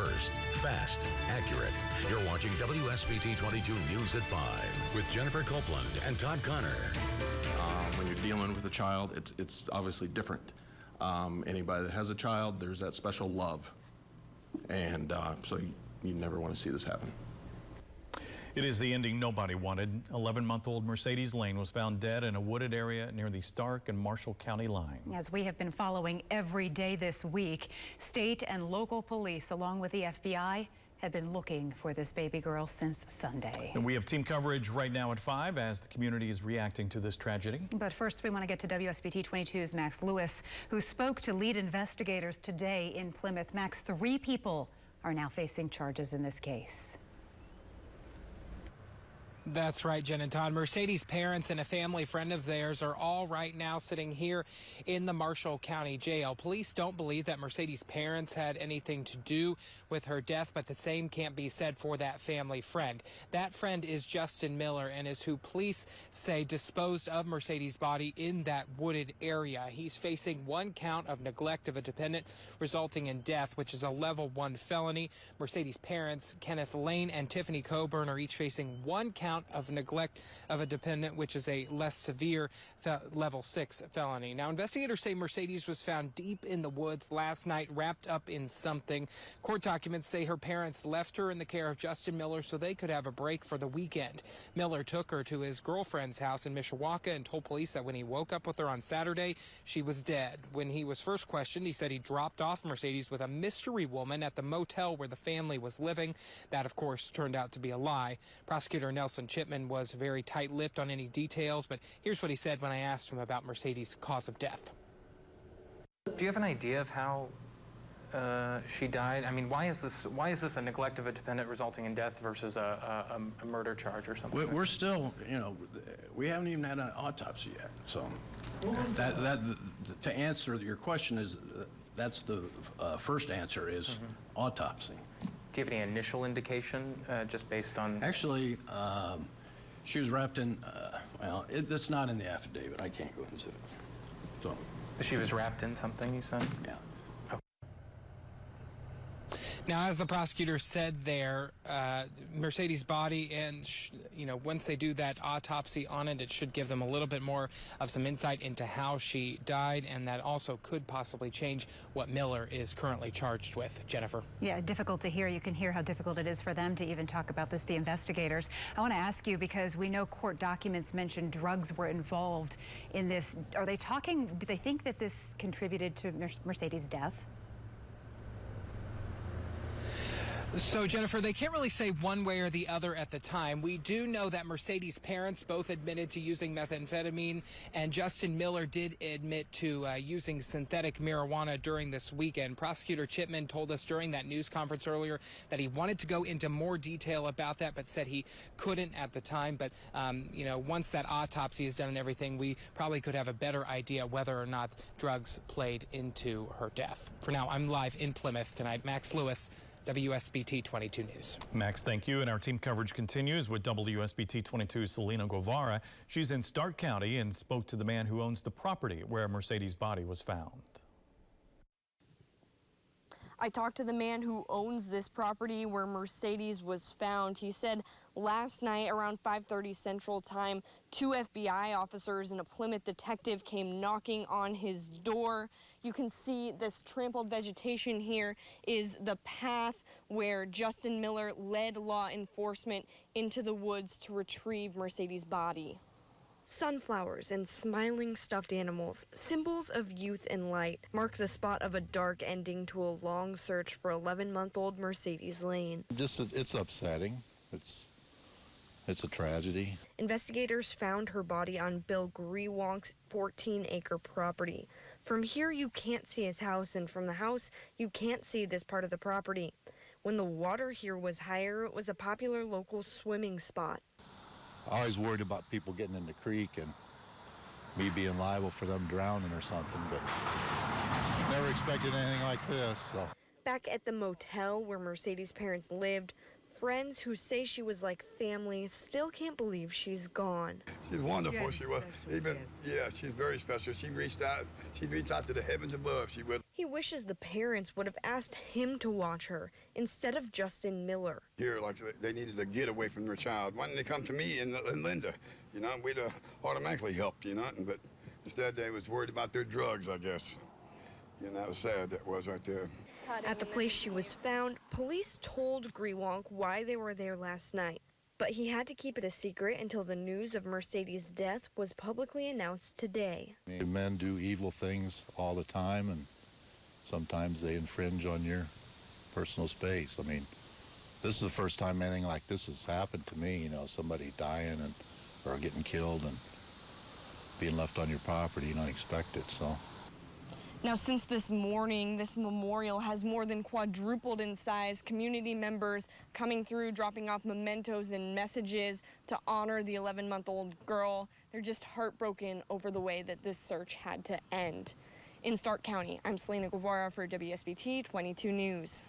first, fast, accurate. You're watching WSBT 22 News at 5 with Jennifer Copeland and Todd Connor. When you're dealing with a child, it's obviously different. Anybody that has a child, there's that special love. And so you never want to see this happen. It is the ending nobody wanted. 11-month-old Mercedes Lain was found dead in a wooded area near the Stark and Marshall County line. As we have been following every day this week, state and local police, along with the FBI, have been looking for this baby girl since Sunday. And we have team coverage right now at 5 as the community is reacting to this tragedy. But first, we want to get to WSBT 22's Max Lewis, who spoke to lead investigators today in Plymouth. Max, 3 people are now facing charges in this case. That's right, Jen and Todd. Mercedes' parents and a family friend of theirs are all right now sitting here in the Marshall County Jail. Police don't believe that Mercedes' parents had anything to do with her death, but the same can't be said for that family friend. That friend is Justin Miller and is who police say disposed of Mercedes' body in that wooded area. He's facing 1 count of neglect of a dependent resulting in death, which is a level 1 felony. Mercedes' parents, Kenneth Lain and Tiffany Coburn, are each facing 1 count of neglect of a dependent, which is a less severe level 6 felony. Now, investigators say Mercedes was found deep in the woods last night, wrapped up in something. Court documents say her parents left her in the care of Justin Miller so they could have a break for the weekend. Miller took her to his girlfriend's house in Mishawaka and told police that when he woke up with her on Saturday, she was dead. When he was first questioned, he said he dropped off Mercedes with a mystery woman at the motel where the family was living. That, of course, turned out to be a lie. Prosecutor Nelson Chipman was very tight-lipped on any details, but here's what he said when I asked him about Mercedes' cause of death. Do you have an idea of how she died? I mean, why is this a neglect of a dependent resulting in death versus a murder charge or something? We're still, you know, we haven't even had an autopsy yet. So to answer your question is that's the first answer is autopsy. Do you have any initial indication just based on? Actually, she was wrapped in. Well, it's not in the affidavit. I can't go into it. So. She was wrapped in something, you said? Yeah. Now, as the prosecutor said there, Mercedes' body, and once they do that autopsy on it, it should give them a little bit more of some insight into how she died, and that also could possibly change what Miller is currently charged with. Jennifer. Yeah, difficult to hear. You can hear how difficult it is for them to even talk about this, the investigators. I want to ask you, because we know court documents mention drugs were involved in this. Are they talking, do they think that this contributed to Mercedes' death? So, Jennifer, they can't really say one way or the other at the time. We do know that Mercedes' parents both admitted to using methamphetamine, and Justin Miller did admit to using synthetic marijuana during this weekend. Prosecutor Chipman told us during that news conference earlier that he wanted to go into more detail about that, but said he couldn't at the time. But, once that autopsy is done and everything, we probably could have a better idea whether or not drugs played into her death. For now, I'm live in Plymouth tonight. Max Lewis, WSBT 22 News. Max, thank you. And our team coverage continues with WSBT 22's Selina Guevara. She's in Stark County and spoke to the man who owns the property where Mercedes' body was found. I talked to the man who owns this property where Mercedes was found. He said last night around 5:30 Central Time, 2 FBI officers and a Plymouth detective came knocking on his door. You can see this trampled vegetation here is the path where Justin Miller led law enforcement into the woods to retrieve Mercedes' body. Sunflowers and smiling stuffed animals, symbols of youth and light, mark the spot of a dark ending to a long search for 11-month-old Mercedes Lain. It's upsetting. It's a tragedy. Investigators found her body on Bill Grewonk's 14-acre property. From here, you can't see his house, and from the house, you can't see this part of the property. When the water here was higher, it was a popular local swimming spot. I always worried about people getting in the creek and me being liable for them drowning or something, but never expected anything like this. So. Back at the motel where Mercedes' parents lived, friends who say she was like family still can't believe she's gone. She's wonderful, she was. She's very special. She'd reach out to the heavens above, she would. He wishes the parents would have asked him to watch her instead of Justin Miller. Here, like they needed to get away from their child. Why didn't they come to me and Linda? You know, we'd automatically helped, you know, but instead they was worried about their drugs, I guess. You know, that was sad, that was right there. At the place she was found, police told Grewonk why they were there last night. But he had to keep it a secret until the news of Mercedes' death was publicly announced today. Men do evil things all the time, and sometimes they infringe on your personal space. I mean, this is the first time anything like this has happened to me, you know, somebody dying or getting killed and being left on your property. You don't expect it, so. Now, since this morning, this memorial has more than quadrupled in size. Community members coming through, dropping off mementos and messages to honor the 11-month-old girl. They're just heartbroken over the way that this search had to end. In Stark County, I'm Selina Guevara for WSBT 22 News.